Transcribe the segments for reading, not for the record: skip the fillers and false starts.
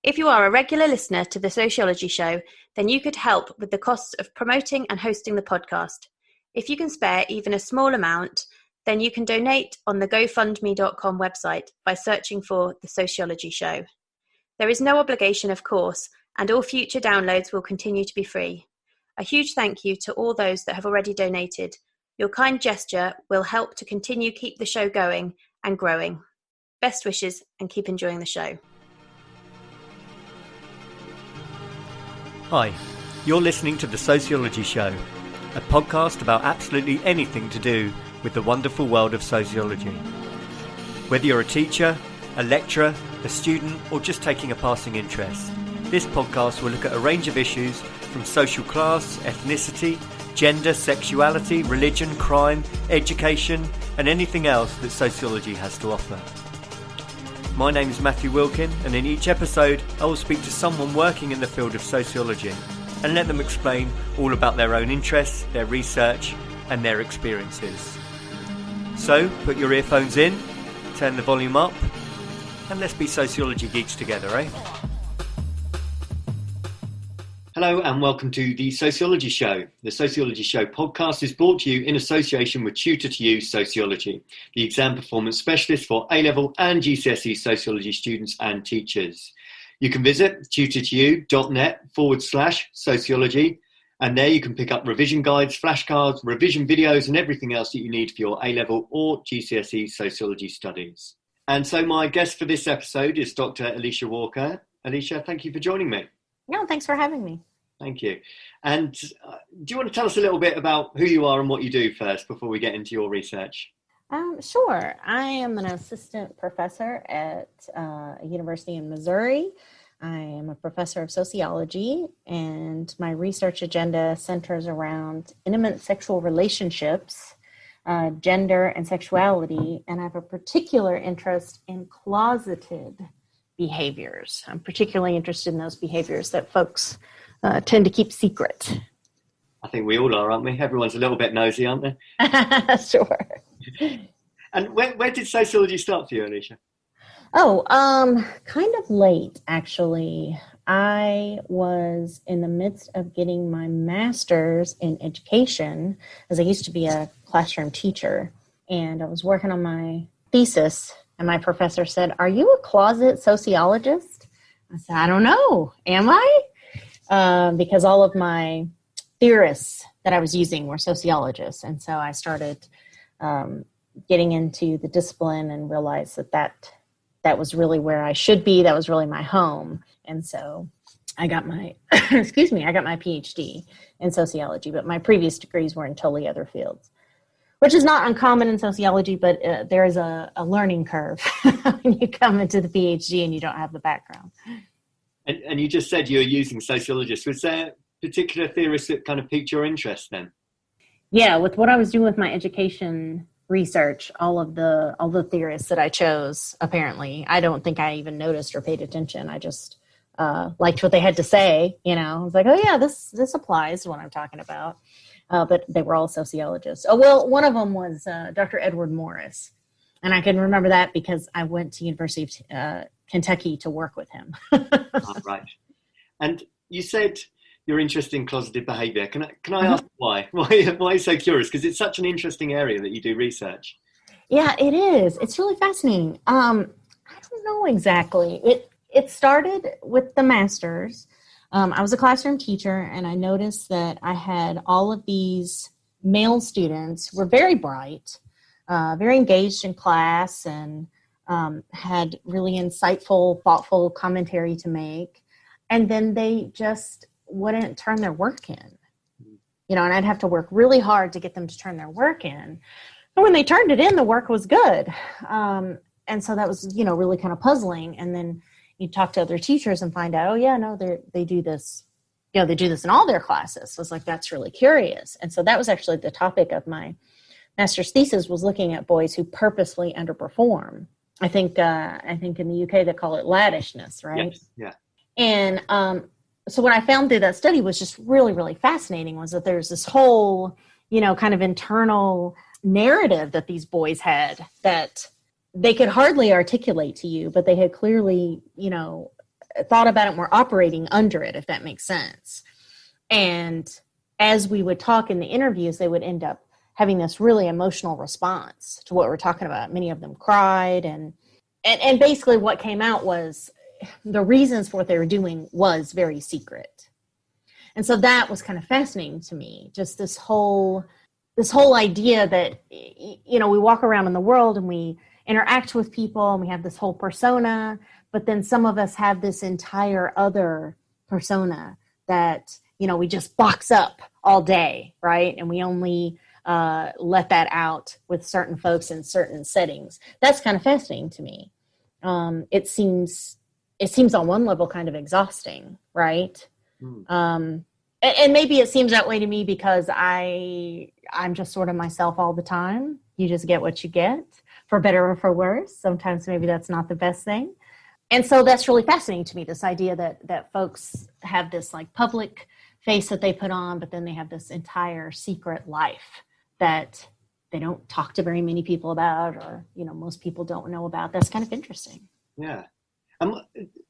If you are a regular listener to the Sociology Show, then you could help with the costs of promoting and hosting the podcast. If you can spare even a small amount, then you can donate on the GoFundMe.com website by searching for The Sociology Show. There is no obligation, of course, and all future downloads will continue to be free. A huge thank you to all those that have already donated. Your kind gesture will help to continue keep the show going and growing. Best wishes and keep enjoying the show. Hi, you're listening to The Sociology Show, a podcast about absolutely anything to do with the wonderful world of sociology. Whether you're a teacher, a lecturer, a student, or just taking a passing interest, this podcast will look at a range of issues from social class, ethnicity, gender, sexuality, religion, crime, education, and anything else that sociology has to offer. My name is Matthew Wilkin, and in each episode I will speak to someone working in the field of sociology and let them explain all about their own interests, their research and their experiences. So put your earphones in, turn the volume up, and let's be sociology geeks together, eh? Hello and welcome to The Sociology Show. The Sociology Show podcast is brought to you in association with Tutor2You Sociology, the exam performance specialist for A-level and GCSE sociology students and teachers. You can visit tutor2you.net/sociology, and there you can pick up revision guides, flashcards, revision videos and everything else that you need for your A-level or GCSE sociology studies. And so my guest for this episode is Dr Alicia Walker. Alicia, thank you for joining me. No, thanks for having me. Thank you. And do you want to tell us a little bit about who you are and what you do first before we get into your research? Sure. I am an assistant professor at a university in Missouri. I am a professor of sociology, and my research agenda centers around intimate sexual relationships, gender and sexuality, and I have a particular interest in closeted behaviors. I'm particularly interested in those behaviors that folks tend to keep secret. I think we all are, aren't we? Everyone's a little bit nosy, aren't they? Sure. And where did sociology start for you, Alicia? Kind of late, actually. I was in the midst of getting my master's in education, as I used to be a classroom teacher, and I was working on my thesis. And my professor said, "Are you a closet sociologist?" I said, "I don't know. Am I?" Because all of my theorists that I was using were sociologists. And so I started getting into the discipline and realized that was really where I should be. That was really my home. And so I got my, I got my PhD in sociology, but my previous degrees were in totally other fields, which is not uncommon in sociology, but there is a learning curve when you come into the PhD and you don't have the background. And you just said you were using sociologists. Was there particular theorists that kind of piqued your interest then? Yeah, with what I was doing with my education research, all the theorists that I chose, apparently, I don't think I even noticed or paid attention. I just liked what they had to say. You know, I was like, oh yeah, this applies to what I'm talking about. But they were all sociologists. Oh, well, one of them was Dr. Edward Morris. And I can remember that because I went to University of Kentucky to work with him. Right. And you said you're interested in closeted behaviour. Can I ask why? Why are you so curious? Because it's such an interesting area that you do research. Yeah, it is. It's really fascinating. I don't know exactly. It started with the master's. I was a classroom teacher, and I noticed that I had all of these male students were very bright, very engaged in class, and had really insightful, thoughtful commentary to make. And then they just wouldn't turn their work in. You know, and I'd have to work really hard to get them to turn their work in. And when they turned it in, the work was good. And so that was, really kind of puzzling. And then you talk to other teachers and find out, oh yeah, no, they do this. They do this in all their classes. So it's like, that's really curious. And so that was actually the topic of my master's thesis, was looking at boys who purposely underperform. I think in the UK they call it laddishness, right? Yes. Yeah. And so what I found through that study was just really, really fascinating, was that there's this whole, kind of internal narrative that these boys had that they could hardly articulate to you, but they had clearly, thought about it and were operating under it, if that makes sense. And as we would talk in the interviews, they would end up having this really emotional response to what we're talking about. Many of them cried, and basically what came out was the reasons for what they were doing was very secret. And so that was kind of fascinating to me, just this whole idea that, we walk around in the world and we interact with people and we have this whole persona, but then some of us have this entire other persona that, we just box up all day, right? And we only let that out with certain folks in certain settings. That's kind of fascinating to me. It seems on one level kind of exhausting, right? And maybe it seems that way to me because I'm just sort of myself all the time. You just get what you get, for better or for worse. Sometimes maybe that's not the best thing. And so that's really fascinating to me, this idea that folks have this like public face that they put on, but then they have this entire secret life that they don't talk to very many people about, or, most people don't know about. That's kind of interesting. Yeah.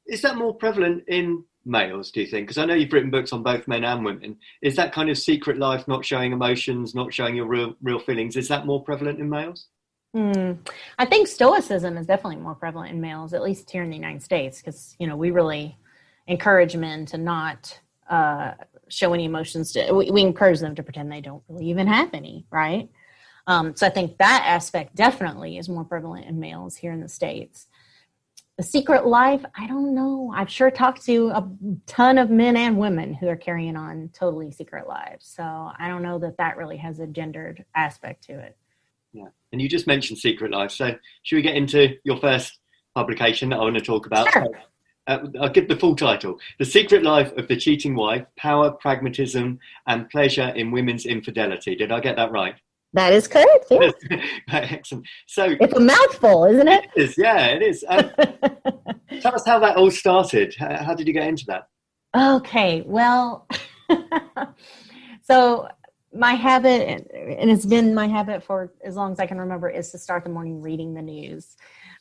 Is that more prevalent in males, do you think? Because I know you've written books on both men and women. Is that kind of secret life, not showing emotions, not showing your real feelings, is that more prevalent in males? I think stoicism is definitely more prevalent in males, at least here in the United States, because, we really encourage men to not show any emotions. We encourage them to pretend they don't really even have any, right? So I think that aspect definitely is more prevalent in males here in the States. The secret life, I don't know. I've sure talked to a ton of men and women who are carrying on totally secret lives. So I don't know that really has a gendered aspect to it. Yeah. And you just mentioned secret life. So should we get into your first publication that I want to talk about? Sure. I'll give the full title. The Secret Life of the Cheating Wife, Power, Pragmatism and Pleasure in Women's Infidelity. Did I get that right? That is correct, yeah. Excellent. So it's a mouthful, isn't it? It is, yeah, it is. Tell us how that all started. How did you get into that? Okay, well, so my habit, and it's been my habit for as long as I can remember, is to start the morning reading the news.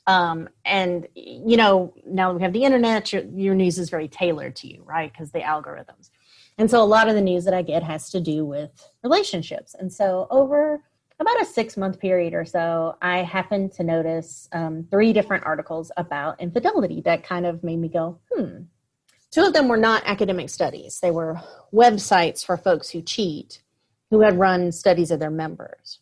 And, now that we have the internet, your news is very tailored to you, right? Because the algorithms. And so a lot of the news that I get has to do with relationships. And so over about a 6-month period or so, I happened to notice 3 different articles about infidelity that kind of made me go, 2 of them were not academic studies. They were websites for folks who cheat, who had run studies of their members.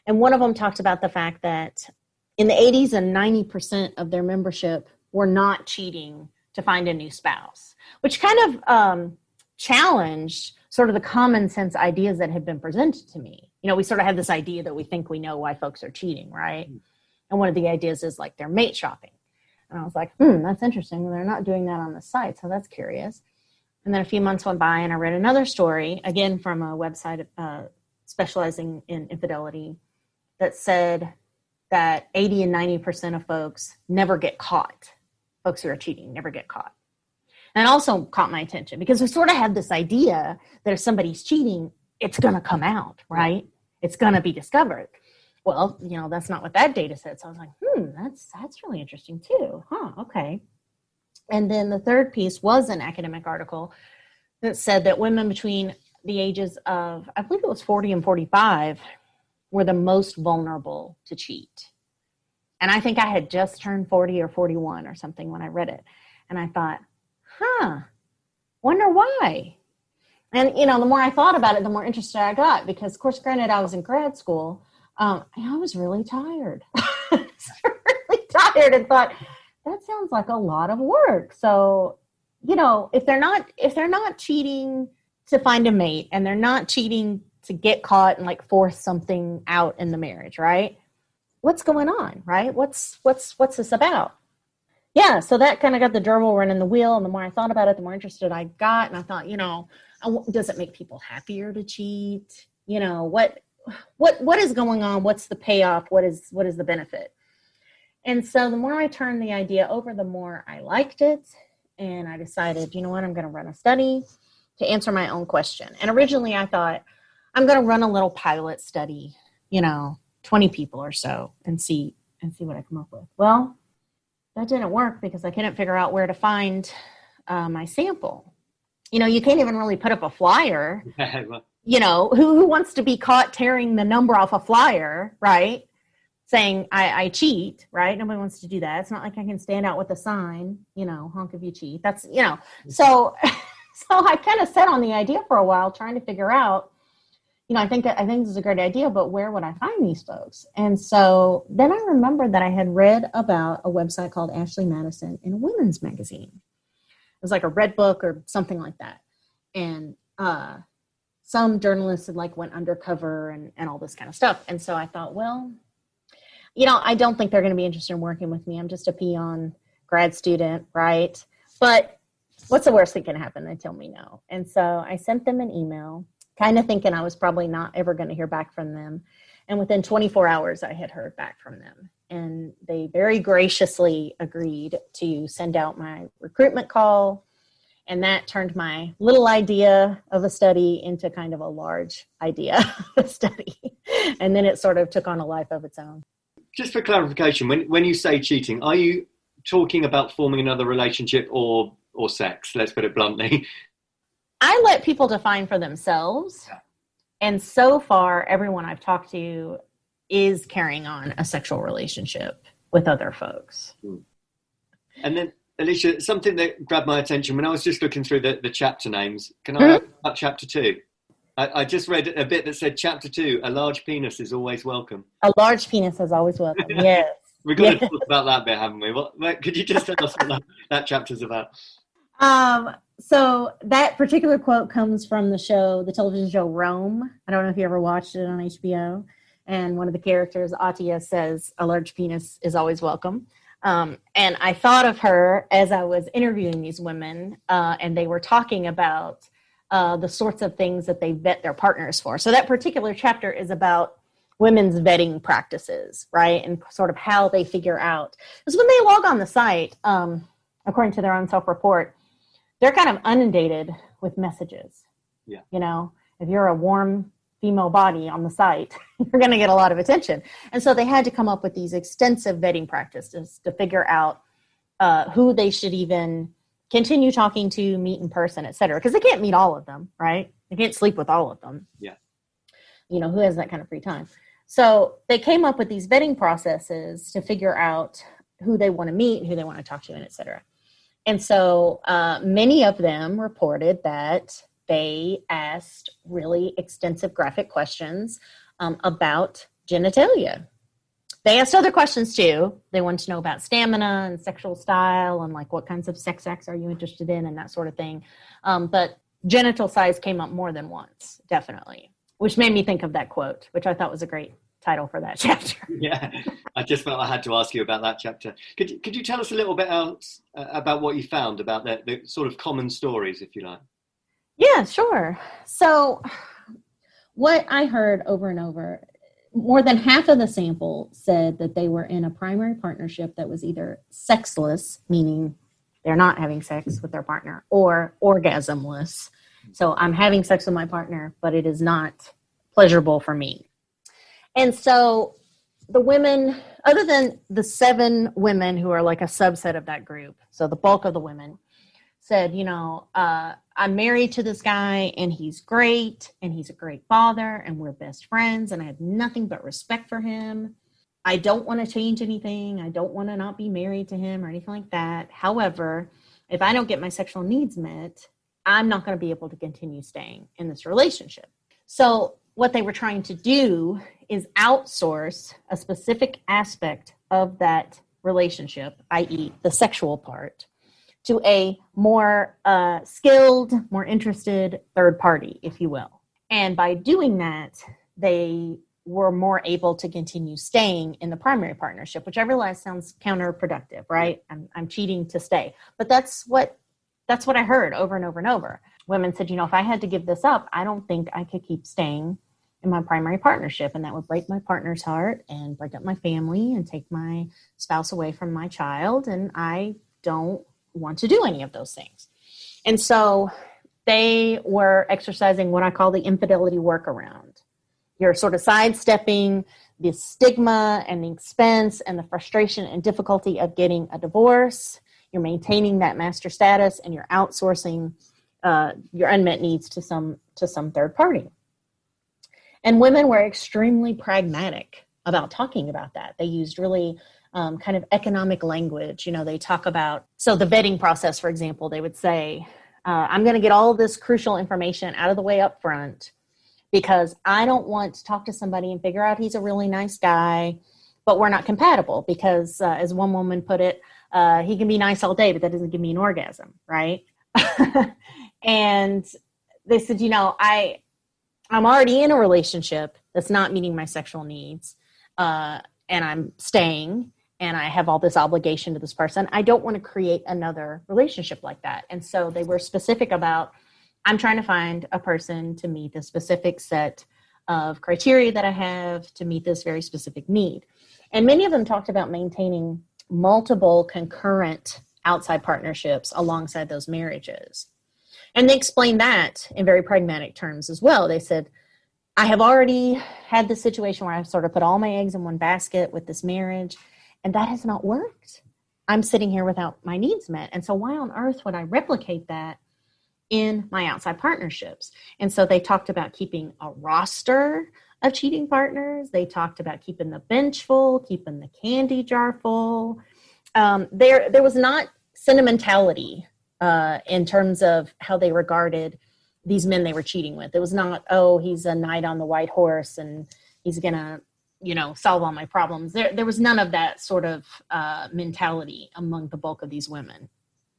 And one of them talked about the fact that in the 80s and 90% of their membership were not cheating to find a new spouse, which kind of challenged sort of the common sense ideas that had been presented to me. We sort of have this idea that we think we know why folks are cheating, right? And one of the ideas is like they're mate shopping. And I was like, that's interesting. Well, they're not doing that on the site, so that's curious. And then a few months went by and I read another story, again from a website specializing in infidelity, that said that 80 and 90% of folks never get caught. Folks who are cheating never get caught. And it also caught my attention because we sort of have this idea that if somebody's cheating, it's going to come out, right? It's going to be discovered. Well, that's not what that data said. So I was like, that's really interesting too. Okay. And then the third piece was an academic article that said that women between the ages of, I believe it was 40 and 45, were the most vulnerable to cheat. And I think I had just turned 40 or 41 or something when I read it. And I thought, wonder why. And, the more I thought about it, the more interested I got because, of course, granted, I was in grad school. I was really tired. And thought, that sounds like a lot of work. So, if they're not cheating to find a mate and they're not cheating to get caught and like force something out in the marriage, right? What's going on, right? What's this about? Yeah, so that kind of got the gerbil running the wheel. And the more I thought about it, the more interested I got. And I thought, does it make people happier to cheat? What is going on? What's the payoff? What is the benefit? And so the more I turned the idea over, the more I liked it. And I decided, I'm going to run a study to answer my own question. And originally I thought, I'm going to run a little pilot study, 20 people or so and see what I come up with. Well, that didn't work because I couldn't figure out where to find my sample. You can't even really put up a flyer. Well, Who wants to be caught tearing the number off a flyer, right? Saying I cheat, right? Nobody wants to do that. It's not like I can stand out with a sign, honk if you cheat. That's, so I kind of sat on the idea for a while trying to figure out, I think this is a great idea, but where would I find these folks? And so then I remembered that I had read about a website called Ashley Madison in a women's magazine. It was like a red book or something like that. And some journalists had went undercover and all this kind of stuff. And so I thought, well, I don't think they're going to be interested in working with me. I'm just a peon grad student, right? But what's the worst that can happen? They tell me no. And so I sent them an email, kind of thinking I was probably not ever going to hear back from them. And within 24 hours, I had heard back from them. And they very graciously agreed to send out my recruitment call. And that turned my little idea of a study into kind of a large idea of a study. And then it sort of took on a life of its own. Just for clarification, when you say cheating, are you talking about forming another relationship or sex? Let's put it bluntly. I let people define for themselves. Yeah. And so far, everyone I've talked to is carrying on a sexual relationship with other folks. And then, Alicia, something that grabbed my attention when I was just looking through the chapter names. Can I ask about chapter 2? I just read a bit that said chapter 2, a large penis is always welcome. A large penis is always welcome, yes. We've got to talk about that bit, haven't we? Could you just tell us what that chapter's about? So that particular quote comes from the television show Rome. I don't know if you ever watched it on HBO. And one of the characters, Atia, says, a large penis is always welcome. And I thought of her as I was interviewing these women, and they were talking about the sorts of things that they vet their partners for. So that particular chapter is about women's vetting practices, right? And sort of how they figure out. Because when they log on the site, according to their own self-report, they're kind of inundated with messages. Yeah. If you're a warm female body on the site, you're going to get a lot of attention. And so they had to come up with these extensive vetting practices to figure out who they should even continue talking to, meet in person, et cetera. Because they can't meet all of them, right? They can't sleep with all of them. Yeah. Who has that kind of free time? So they came up with these vetting processes to figure out who they want to meet, who they want to talk to, and et cetera. And so many of them reported that they asked really extensive graphic questions about genitalia. They asked other questions too. They wanted to know about stamina and sexual style and what kinds of sex acts are you interested in and that sort of thing. But genital size came up more than once, definitely, which made me think of that quote, which I thought was a great title for that chapter. Yeah, I just felt I had to ask you about that chapter. Could you tell us a little bit else about what you found about the sort of common stories, if you like? Yeah, sure. So what I heard over and over, more than half of the sample said that they were in a primary partnership that was either sexless, meaning they're not having sex with their partner, or orgasmless. So I'm having sex with my partner, but it is not pleasurable for me. And so the women, other than the 7 women who are a subset of that group, so the bulk of the women said, I'm married to this guy and he's great and he's a great father and we're best friends and I have nothing but respect for him. I don't want to change anything. I don't want to not be married to him or anything like that. However, if I don't get my sexual needs met, I'm not going to be able to continue staying in this relationship. So what they were trying to do is outsource a specific aspect of that relationship, i.e. the sexual part, to a more skilled, more interested third party, if you will. And by doing that, they were more able to continue staying in the primary partnership, which I realize sounds counterproductive, right? I'm cheating to stay. But that's what I heard over and over and over. Women said, if I had to give this up, I don't think I could keep staying in my primary partnership, and that would break my partner's heart and break up my family and take my spouse away from my child, and I don't want to do any of those things. And so they were exercising what I call the infidelity workaround. You're sort of sidestepping the stigma and the expense and the frustration and difficulty of getting a divorce. You're maintaining that master status, and you're outsourcing your unmet needs to some third party. And women were extremely pragmatic about talking about that. They used really kind of economic language. They talk about, so the vetting process, for example, they would say, I'm going to get all of this crucial information out of the way up front because I don't want to talk to somebody and figure out he's a really nice guy, but we're not compatible because, as one woman put it, he can be nice all day, but that doesn't give me an orgasm, right? And they said, I'm already in a relationship that's not meeting my sexual needs, and I'm staying, and I have all this obligation to this person. I don't want to create another relationship like that. And so they were specific about, I'm trying to find a person to meet the specific set of criteria that I have to meet this very specific need. And many of them talked about maintaining multiple concurrent outside partnerships alongside those marriages. And they explained that in very pragmatic terms as well. They said, I have already had the situation where I've sort of put all my eggs in one basket with this marriage, and that has not worked. I'm sitting here without my needs met. And so why on earth would I replicate that in my outside partnerships? And so they talked about keeping a roster of cheating partners. They talked about keeping the bench full, keeping the candy jar full. There was not sentimentality in terms of how they regarded these men they were cheating with. It was not, oh, he's a knight on the white horse and he's going to, solve all my problems. There was none of that sort of mentality among the bulk of these women.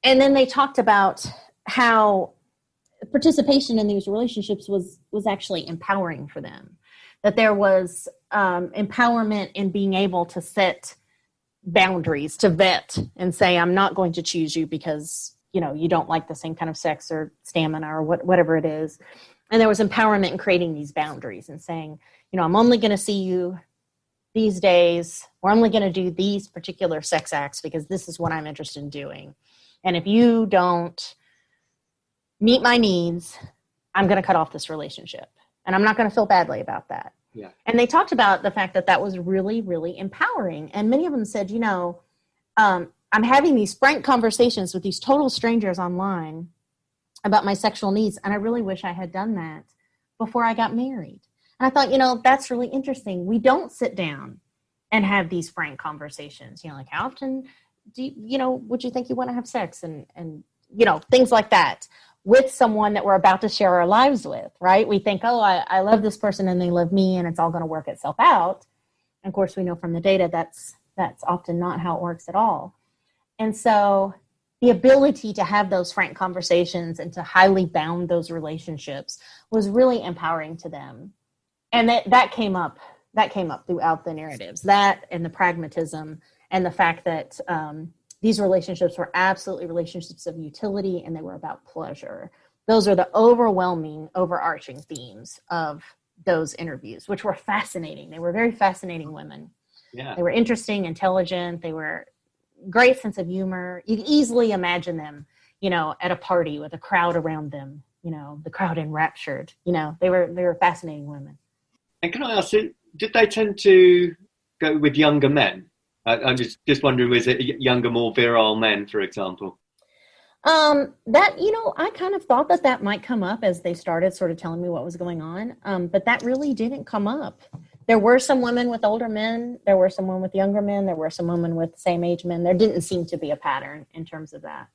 And then they talked about how participation in these relationships was actually empowering for them. That there was empowerment in being able to set boundaries, to vet and say, I'm not going to choose you because, you don't like the same kind of sex or stamina or whatever it is. And there was empowerment in creating these boundaries and saying, I'm only going to see you these days, or I'm only going to do these particular sex acts because this is what I'm interested in doing. And if you don't meet my needs, I'm going to cut off this relationship. And I'm not going to feel badly about that. Yeah. And they talked about the fact that was really, really empowering. And many of them said, I'm having these frank conversations with these total strangers online about my sexual needs. And I really wish I had done that before I got married. And I thought, that's really interesting. We don't sit down and have these frank conversations, like how often would you think you want to have sex and things like that with someone that we're about to share our lives with, right? We think, oh, I love this person and they love me and it's all going to work itself out. And of course, we know from the data that's often not how it works at all. And so the ability to have those frank conversations and to highly bound those relationships was really empowering to them. And that came up throughout the narratives, that and the pragmatism and the fact that these relationships were absolutely relationships of utility and they were about pleasure. Those are the overwhelming, overarching themes of those interviews, which were fascinating. They were very fascinating women. Yeah. They were interesting, intelligent. They were great sense of humor. You can easily imagine them, at a party with a crowd around them, the crowd enraptured. They were fascinating women. And can I ask, did they tend to go with younger men? I'm just wondering, was it younger, more virile men, for example? I kind of thought that might come up as they started sort of telling me what was going on. But that really didn't come up. There were some women with older men. There were some women with younger men. There were some women with same age men. There didn't seem to be a pattern in terms of that.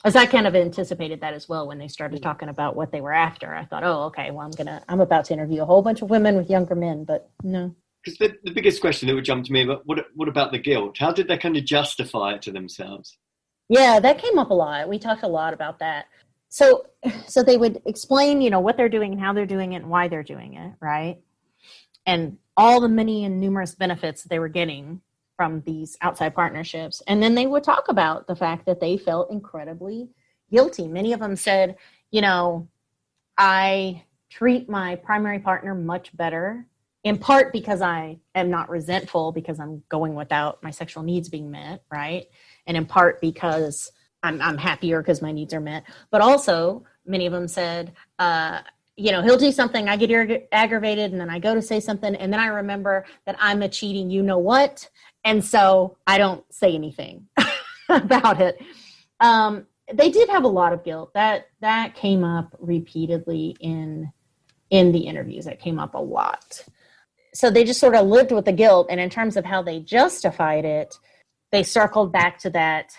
As I kind of anticipated that as well when they started talking about what they were after. I thought, oh, okay, well, I'm about to interview a whole bunch of women with younger men, but no. Because the biggest question that would jump to me, but what about the guilt? How did they kind of justify it to themselves? Yeah, that came up a lot. We talked a lot about that. So they would explain, what they're doing and how they're doing it and why they're doing it, right? And all the many and numerous benefits they were getting from these outside partnerships. And then they would talk about the fact that they felt incredibly guilty. Many of them said, I treat my primary partner much better, in part because I am not resentful because I'm going without my sexual needs being met, right? And in part because I'm happier because my needs are met. But also, many of them said, he'll do something, I get aggravated, and then I go to say something, and then I remember that I'm a cheating you-know-what, and so I don't say anything about it. They did have a lot of guilt. That came up repeatedly in the interviews. That came up a lot. So they just sort of lived with the guilt. And in terms of how they justified it, they circled back to that.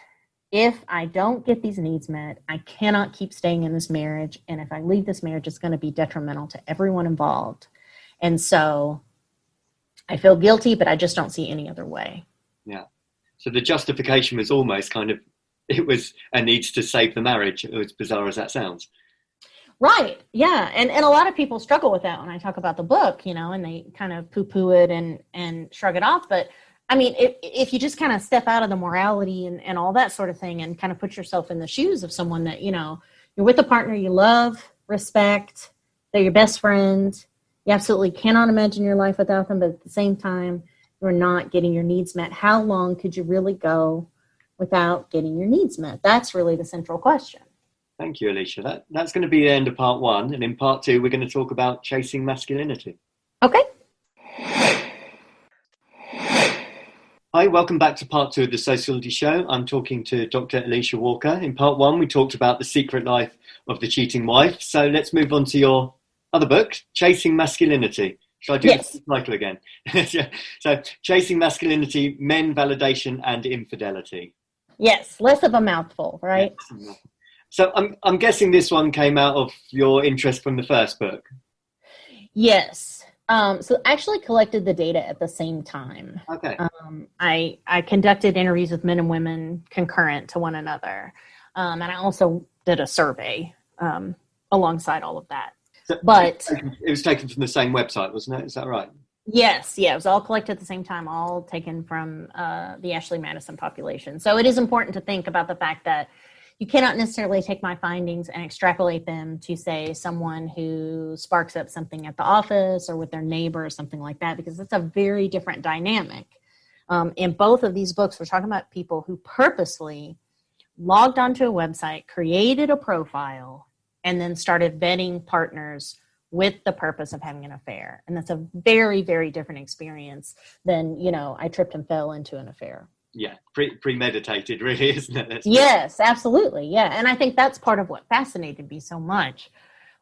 If I don't get these needs met, I cannot keep staying in this marriage. And if I leave this marriage, it's going to be detrimental to everyone involved. And so I feel guilty, but I just don't see any other way. Yeah. So the justification was almost kind of, it was a needs to save the marriage, as bizarre as that sounds. Right. Yeah. And a lot of people struggle with that when I talk about the book, and they kind of poo-poo it and shrug it off. But I mean, if you just kind of step out of the morality and all that sort of thing and kind of put yourself in the shoes of someone that, you're with a partner you love, respect, they're your best friend. You absolutely cannot imagine your life without them. But at the same time, you're not getting your needs met. How long could you really go without getting your needs met? That's really the central question. Thank you, Alicia. That's going to be the end of part 1. And in part 2, we're going to talk about chasing masculinity. Okay. Hi, welcome back to part 2 of the Sociology Show. I'm talking to Dr. Alicia Walker. In part 1, we talked about the secret life of the cheating wife. So let's move on to your other book, Chasing Masculinity. Shall I do the title again? So, Chasing Masculinity, Men, Validation and Infidelity. Yes, less of a mouthful, right? Yes. So I'm guessing this one came out of your interest from the first book. Yes. So actually collected the data at the same time. Okay. I conducted interviews with men and women concurrent to one another. And I also did a survey alongside all of that. But it was taken from the same website, wasn't it? Is that right? Yes. Yeah. It was all collected at the same time, all taken from the Ashley Madison population. So it is important to think about the fact that you cannot necessarily take my findings and extrapolate them to, say, someone who sparks up something at the office or with their neighbor or something like that, because it's a very different dynamic. In both of these books, we're talking about people who purposely logged onto a website, created a profile, and then started vetting partners with the purpose of having an affair. And that's a very, very different experience than, I tripped and fell into an affair. Yeah, premeditated, really, isn't it? Yes, absolutely. Yeah. And I think that's part of what fascinated me so much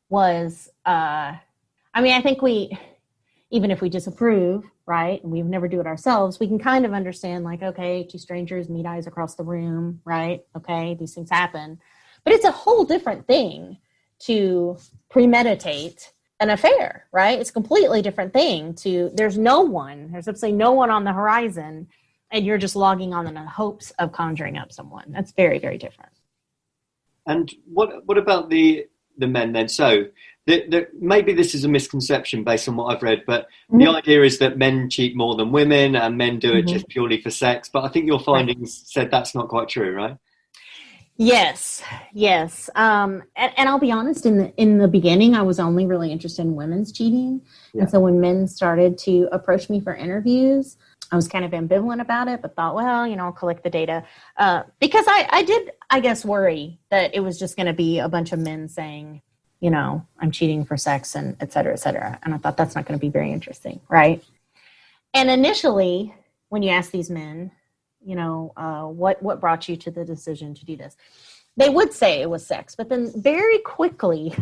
was, I think even if we disapprove, right, and we never do it ourselves, we can kind of understand, like, okay, two strangers meet eyes across the room, right? Okay, these things happen. But it's a whole different thing to premeditate an affair, right? It's a completely different thing there's absolutely no one on the horizon, and you're just logging on in the hopes of conjuring up someone. That's very, very different. And what about the men then? So maybe this is a misconception based on what I've read, but the idea is that men cheat more than women and men do it just purely for sex. But I think your findings said that's not quite true, right? Yes. And I'll be honest, in the beginning, I was only really interested in women's cheating. Yeah. And so when men started to approach me for interviews, I was kind of ambivalent about it, but thought, well, I'll collect the data. Because I did, I guess, worry that it was just going to be a bunch of men saying, I'm cheating for sex and et cetera, et cetera. And I thought that's not going to be very interesting, right? And initially, when you ask these men, what brought you to the decision to do this? They would say it was sex, but then very quickly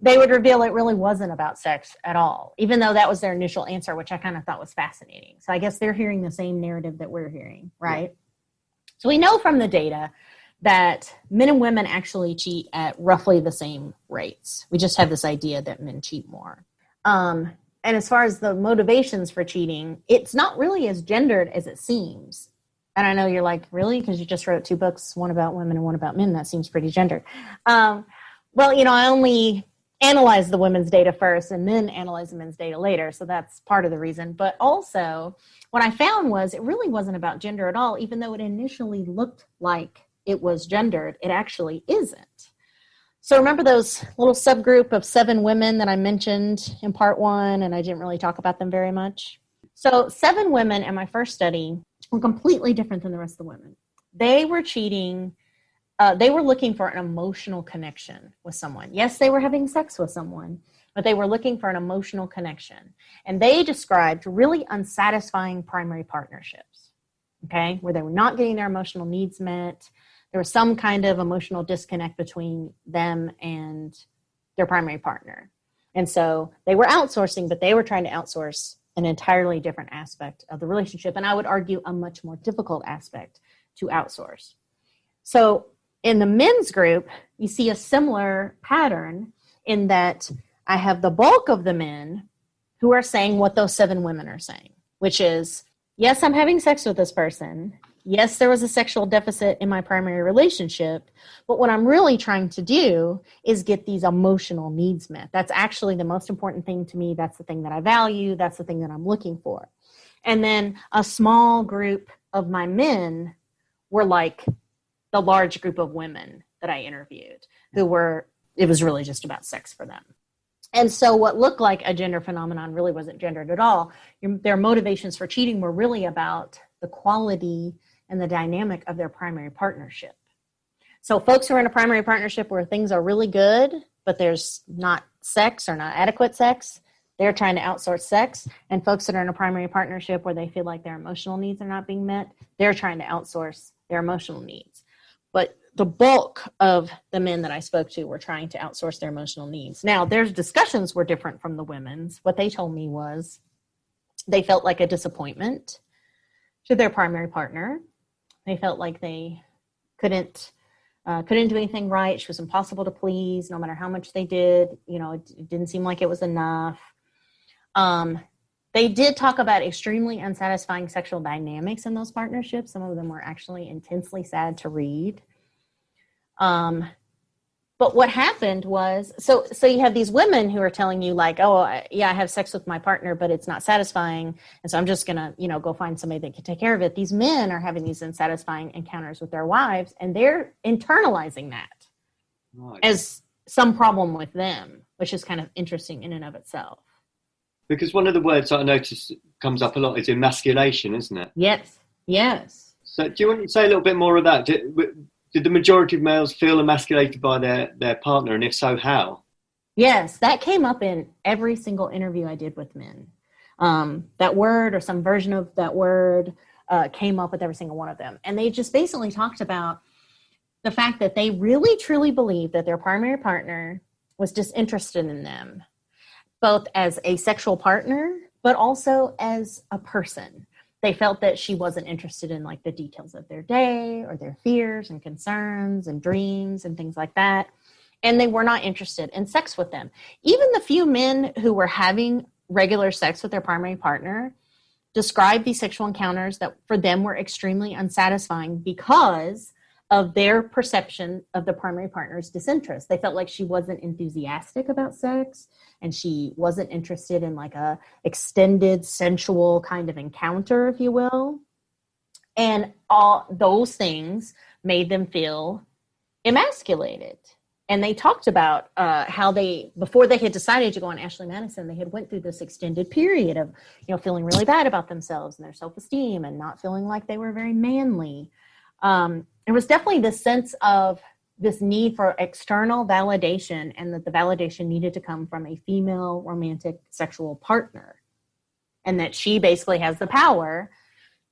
they would reveal it really wasn't about sex at all, even though that was their initial answer, which I kind of thought was fascinating. So I guess they're hearing the same narrative that we're hearing, right? Yeah. So we know from the data that men and women actually cheat at roughly the same rates. We just have this idea that men cheat more. And as far as the motivations for cheating, it's not really as gendered as it seems. And I know you're like, really? Because you just wrote 2 books, one about women and one about men. That seems pretty gendered. Well, I only analyze the women's data first and then analyze the men's data later. So that's part of the reason. But also what I found was it really wasn't about gender at all, even though it initially looked like it was gendered. It actually isn't. So remember those little subgroup of 7 women that I mentioned in part 1, and I didn't really talk about them very much. So 7 women in my first study were completely different than the rest of the women. They were cheating. They were looking for an emotional connection with someone. Yes, they were having sex with someone, but they were looking for an emotional connection. And they described really unsatisfying primary partnerships, okay, where they were not getting their emotional needs met. There was some kind of emotional disconnect between them and their primary partner. And so they were outsourcing, but they were trying to outsource an entirely different aspect of the relationship. And I would argue a much more difficult aspect to outsource. So in the men's group, you see a similar pattern in that I have the bulk of the men who are saying what those 7 women are saying, which is, yes, I'm having sex with this person. Yes, there was a sexual deficit in my primary relationship, but what I'm really trying to do is get these emotional needs met. That's actually the most important thing to me. That's the thing that I value. That's the thing that I'm looking for. And then a small group of my men were like the large group of women that I interviewed who were, it was really just about sex for them. And so what looked like a gender phenomenon really wasn't gendered at all. Their motivations for cheating were really about the quality and the dynamic of their primary partnership. So folks who are in a primary partnership where things are really good, but there's not sex or not adequate sex, they're trying to outsource sex. And folks that are in a primary partnership where they feel like their emotional needs are not being met, they're trying to outsource their emotional needs. But the bulk of the men that I spoke to were trying to outsource their emotional needs. Now, their discussions were different from the women's. What they told me was they felt like a disappointment to their primary partner. They felt like they couldn't do anything right. She was impossible to please, no matter how much they did. You know, it didn't seem like it was enough. They did talk about extremely unsatisfying sexual dynamics in those partnerships. Some of them were actually intensely sad to read. But what happened was, so you have these women who are telling you like, oh, yeah, I have sex with my partner, but it's not satisfying. And so I'm just going to, go find somebody that can take care of it. These men are having these unsatisfying encounters with their wives, and they're internalizing that as some problem with them, which is kind of interesting in and of itself. Because one of the words that I notice comes up a lot is emasculation, isn't it? Yes. So do you want to say a little bit more of that? Did the majority of males feel emasculated by their partner, and if so, how? Yes, that came up in every single interview I did with men. That word or some version of that word came up with every single one of them. And they just basically talked about the fact that they really, truly believed that their primary partner was disinterested in them, both as a sexual partner, but also as a person. They felt that she wasn't interested in like the details of their day or their fears and concerns and dreams and things like that. And they were not interested in sex with them. Even the few men who were having regular sex with their primary partner described these sexual encounters that for them were extremely unsatisfying because of their perception of the primary partner's disinterest. They felt like she wasn't enthusiastic about sex, and she wasn't interested in like a extended sensual kind of encounter, if you will. And all those things made them feel emasculated. And they talked about how they, before they had decided to go on Ashley Madison, they had went through this extended period of, feeling really bad about themselves and their self-esteem and not feeling like they were very manly. There was definitely this sense of this need for external validation, and that the validation needed to come from a female romantic sexual partner. And that she basically has the power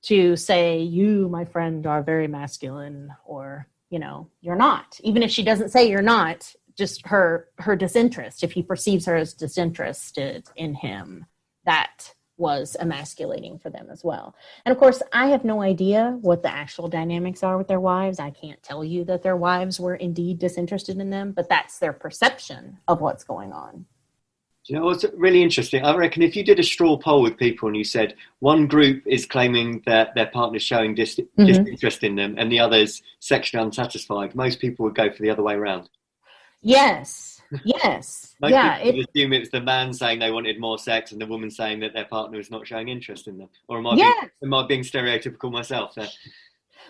to say, you, my friend, are very masculine, or, you're not. Even if she doesn't say you're not, just her disinterest, if he perceives her as disinterested in him, that was emasculating for them as well. And of course, I have no idea what the actual dynamics are with their wives. I can't tell you that their wives were indeed disinterested in them, but that's their perception of what's going on. Do you know what's really interesting? I reckon if you did a straw poll with people and you said one group is claiming that their partner's showing disinterest in them and the other's sexually unsatisfied, most people would go for the other way around. Yes. Most Yeah. people would assume it's the man saying they wanted more sex and the woman saying that their partner is not showing interest in them. Or am I being stereotypical myself there?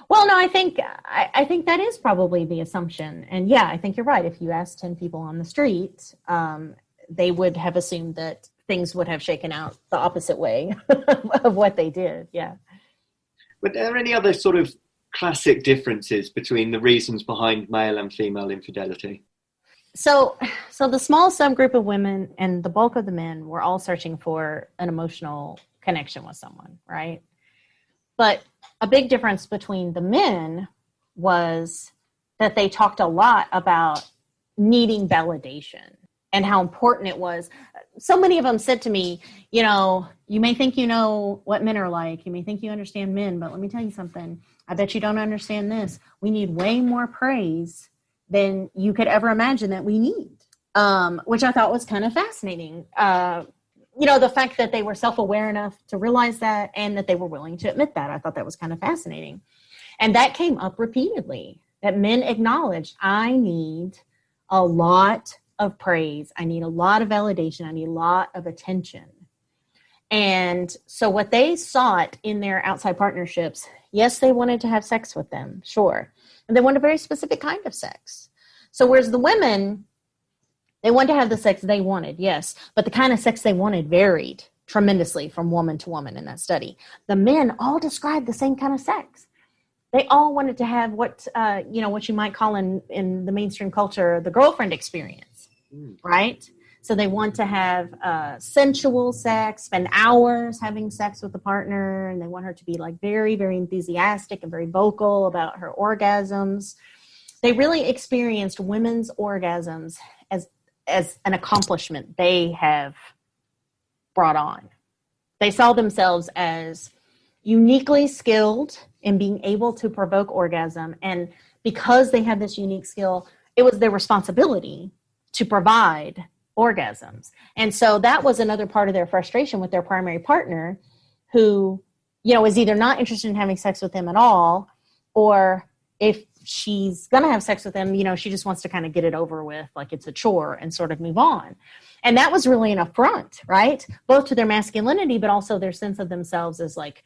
Well, no, I think that is probably the assumption. And yeah, I think you're right. If you asked 10 people on the street, they would have assumed that things would have shaken out the opposite way of what they did. Yeah. But are there any other sort of classic differences between the reasons behind male and female infidelity? So the small subgroup of women and the bulk of the men were all searching for an emotional connection with someone, right? But a big difference between the men was that they talked a lot about needing validation and how important it was. So many of them said to me, you may think you know what men are like. You may think you understand men, but let me tell you something. I bet you don't understand this. We need way more praise than you could ever imagine that we need, which I thought was kind of fascinating. The fact that they were self-aware enough to realize that and that they were willing to admit that. I thought that was kind of fascinating. And that came up repeatedly, that men acknowledged, I need a lot of praise. I need a lot of validation. I need a lot of attention. And so what they sought in their outside partnerships, yes, they wanted to have sex with them, sure. And they wanted a very specific kind of sex. So whereas the women, they wanted to have the sex they wanted, yes, but the kind of sex they wanted varied tremendously from woman to woman in that study. The men all described the same kind of sex. They all wanted to have what you might call in the mainstream culture, the girlfriend experience, right? So they want to have sensual sex, spend hours having sex with the partner, and they want her to be like very, very enthusiastic and very vocal about her orgasms. They really experienced women's orgasms as an accomplishment they have brought on. They saw themselves as uniquely skilled in being able to provoke orgasm. And because they had this unique skill, it was their responsibility to provide orgasms. And so that was another part of their frustration with their primary partner, who, is either not interested in having sex with them at all, or if she's going to have sex with them, she just wants to kind of get it over with, like it's a chore, and sort of move on. And that was really an affront, right? Both to their masculinity, but also their sense of themselves as like,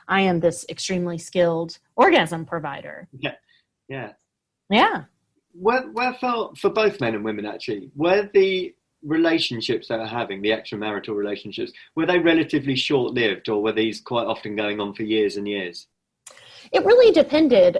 I am this extremely skilled orgasm provider. Yeah. Where for both men and women, actually, were the relationships they were having, the extramarital relationships, were they relatively short-lived, or were these quite often going on for years and years? It really depended.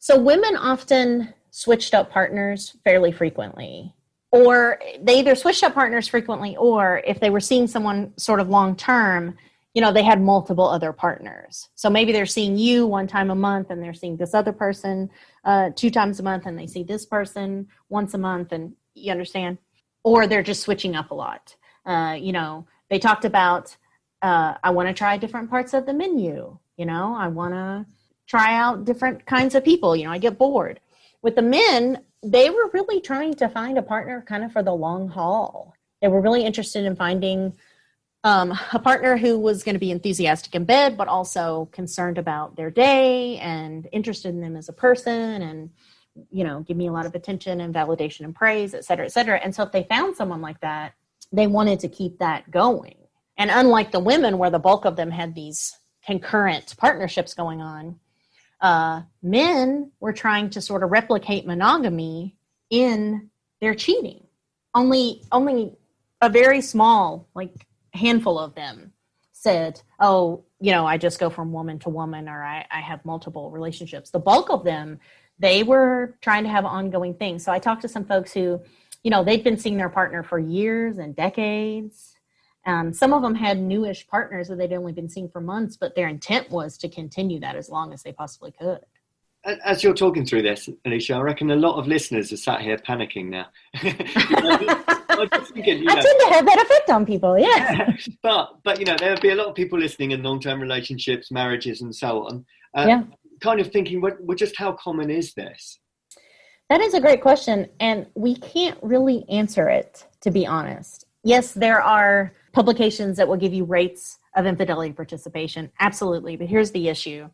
So women often switched up partners fairly frequently, or they either switched up partners frequently, or if they were seeing someone sort of long-term, they had multiple other partners. So maybe they're seeing you one time a month, and they're seeing this other person 2 times a month, and they see this person once a month, and you understand? Or they're just switching up a lot. They talked about, I want to try different parts of the menu. I want to try out different kinds of people. I get bored. With the men, they were really trying to find a partner kind of for the long haul. They were really interested in finding a partner who was going to be enthusiastic in bed, but also concerned about their day and interested in them as a person, and, give me a lot of attention and validation and praise, et cetera, et cetera. And so if they found someone like that, they wanted to keep that going. And unlike the women, where the bulk of them had these concurrent partnerships going on, men were trying to sort of replicate monogamy in their cheating. Only a very small, handful of them said, I just go from woman to woman, or I have multiple relationships. The bulk of them, they were trying to have ongoing things. So I talked to some folks who, they'd been seeing their partner for years and decades. Some of them had newish partners that they'd only been seeing for months, but their intent was to continue that as long as they possibly could. As you're talking through this, Alicia, I reckon a lot of listeners are sat here panicking now. I tend to have that effect on people, yeah. But there'll be a lot of people listening in long-term relationships, marriages, and so on. Kind of thinking, well, just how common is this? That is a great question, and we can't really answer it, to be honest. Yes, there are publications that will give you rates of infidelity participation, absolutely, but here's the issue.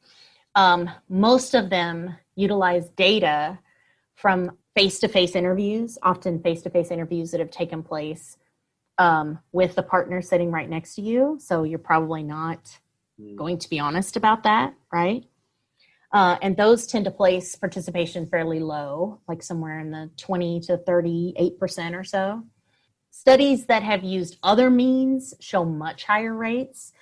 Most of them utilize data from face-to-face interviews, often face-to-face interviews that have taken place with the partner sitting right next to you. So you're probably not going to be honest about that, right? And those tend to place participation fairly low, like somewhere in the 20 to 38% or so. Studies that have used other means show much higher rates.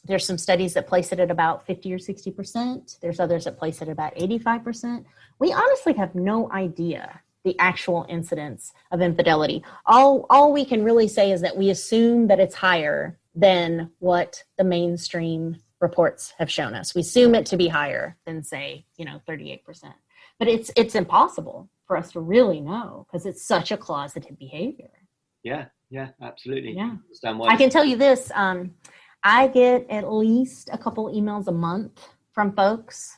There's some studies that place it at about 50 or 60%. There's others that place it at about 85%. We honestly have no idea the actual incidence of infidelity. All we can really say is that we assume that it's higher than what the mainstream reports have shown us. We assume it to be higher than, say, 38%. But it's impossible for us to really know because it's such a closeted behavior. Yeah, absolutely. Yeah. Understand why I can tell you this. I get at least a couple emails a month from folks,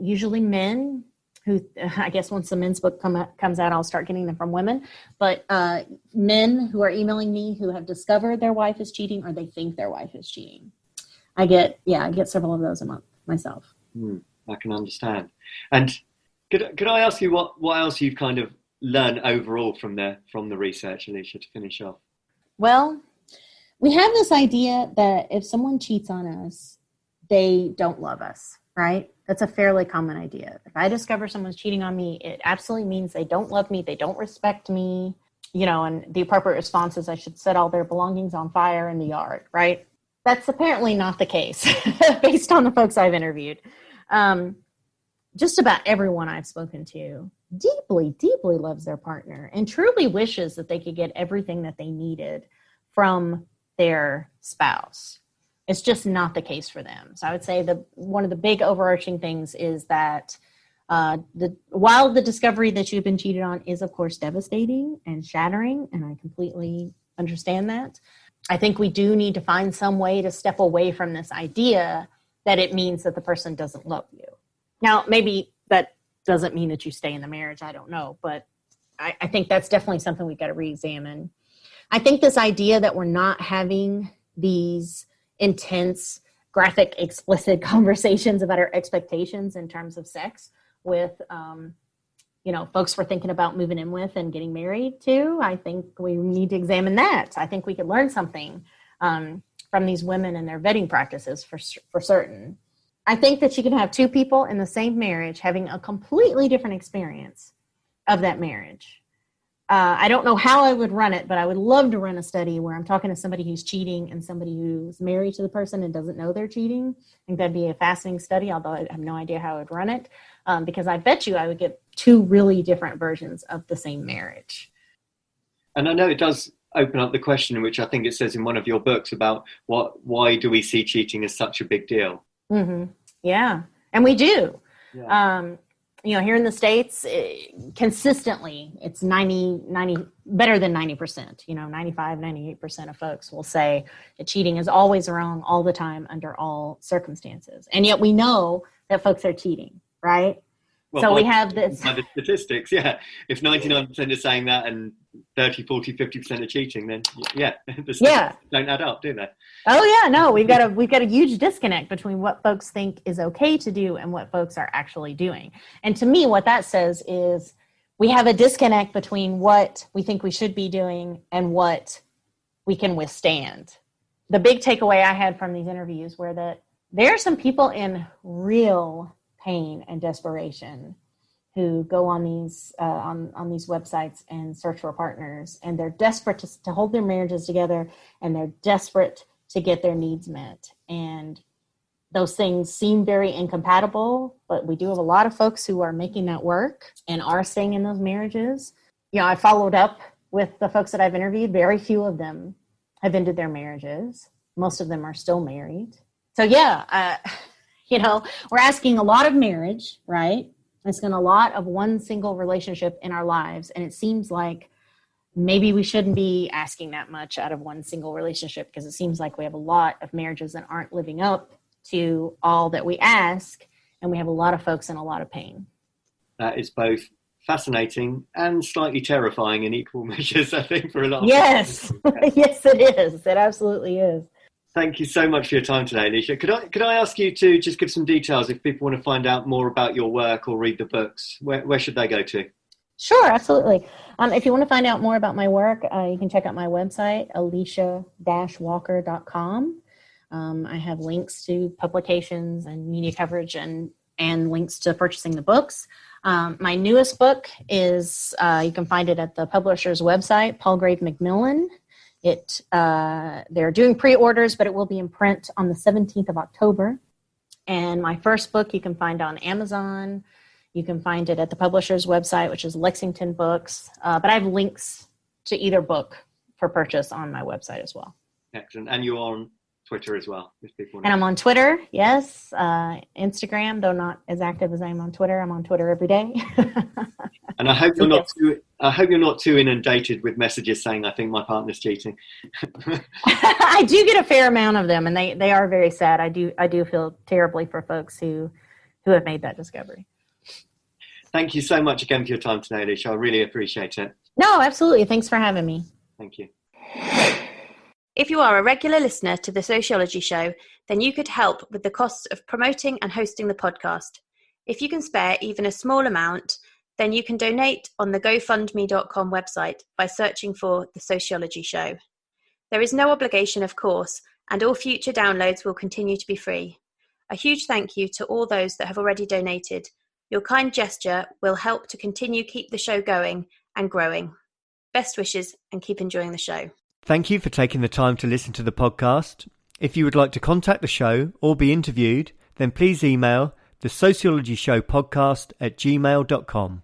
usually men who, I guess once the men's book comes out, I'll start getting them from women. But men who are emailing me who have discovered their wife is cheating or they think their wife is cheating. I get several of those a month myself. I can understand. And could I ask you what else you've kind of learned overall from the research, Alicia, to finish off? Well, we have this idea that if someone cheats on us, they don't love us, right? That's a fairly common idea. If I discover someone's cheating on me, it absolutely means they don't love me, they don't respect me, and the appropriate response is I should set all their belongings on fire in the yard, right? That's apparently not the case based on the folks I've interviewed. Just about everyone I've spoken to deeply, deeply loves their partner and truly wishes that they could get everything that they needed from their spouse. It's just not the case for them. So I would say one of the big overarching things is that while the discovery that you've been cheated on is, of course, devastating and shattering, and I completely understand that, I think we do need to find some way to step away from this idea that it means that the person doesn't love you. Now, maybe that doesn't mean that you stay in the marriage. I don't know. But I think that's definitely something we've got to re-examine. I think this idea that we're not having these intense, graphic, explicit conversations about our expectations in terms of sex with, folks we're thinking about moving in with and getting married to, I think we need to examine that. I think we could learn something from these women and their vetting practices for certain. I think that you can have two people in the same marriage having a completely different experience of that marriage. I don't know how I would run it, but I would love to run a study where I'm talking to somebody who's cheating and somebody who's married to the person and doesn't know they're cheating. I think that'd be a fascinating study, although I have no idea how I would run it, because I bet you I would get two really different versions of the same marriage. And I know it does open up the question, which I think it says in one of your books, about why do we see cheating as such a big deal? Mm-hmm. Yeah, and we do. Yeah. Here in the States, consistently, it's 90, better than 90%, 95, 98% of folks will say that cheating is always wrong all the time under all circumstances. And yet we know that folks are cheating, right? Well, so we have this. By the statistics, yeah. If 99% are saying that and 30, 40, 50% are cheating, then the statistics don't add up, do they? Oh yeah, no, we've got a huge disconnect between what folks think is okay to do and what folks are actually doing. And to me, what that says is we have a disconnect between what we think we should be doing and what we can withstand. The big takeaway I had from these interviews were that there are some people in real pain and desperation who go on these websites and search for partners, and they're desperate to hold their marriages together, and they're desperate to get their needs met. And those things seem very incompatible, but we do have a lot of folks who are making that work and are staying in those marriages. I followed up with the folks that I've interviewed. Very few of them have ended their marriages. Most of them are still married. So we're asking a lot of marriage, right? Asking a lot of one single relationship in our lives. And it seems like maybe we shouldn't be asking that much out of one single relationship, because it seems like we have a lot of marriages that aren't living up to all that we ask. And we have a lot of folks in a lot of pain. That is both fascinating and slightly terrifying in equal measures, I think, for a lot of Yes. Yes, it is. It absolutely is. Thank you so much for your time today, Alicia. Could I ask you to just give some details if people want to find out more about your work or read the books? Where should they go to? Sure, absolutely. If you want to find out more about my work, you can check out my website, alicia-walker.com. I have links to publications and media coverage and links to purchasing the books. My newest book is, you can find it at the publisher's website, Palgrave Macmillan. They're doing pre-orders, but it will be in print on the 17th of October. And my first book you can find on Amazon. You can find it at the publisher's website, which is Lexington Books. But I have links to either book for purchase on my website as well. Excellent. And you're on Twitter as well, if people And I'm on Twitter, yes. Instagram, though not as active as I am on Twitter. I'm on Twitter every day. And I hope you're not too inundated with messages saying, "I think my partner's cheating." I do get a fair amount of them, and they are very sad. I do feel terribly for folks who have made that discovery. Thank you so much again for your time today, Alicia. I really appreciate it. No, absolutely. Thanks for having me. Thank you. If you are a regular listener to the Sociology Show, then you could help with the costs of promoting and hosting the podcast. If you can spare even a small amount, then you can donate on the GoFundMe.com website by searching for The Sociology Show. There is no obligation, of course, and all future downloads will continue to be free. A huge thank you to all those that have already donated. Your kind gesture will help to keep the show going and growing. Best wishes and keep enjoying the show. Thank you for taking the time to listen to the podcast. If you would like to contact the show or be interviewed, then please email the sociologyshowpodcast@gmail.com.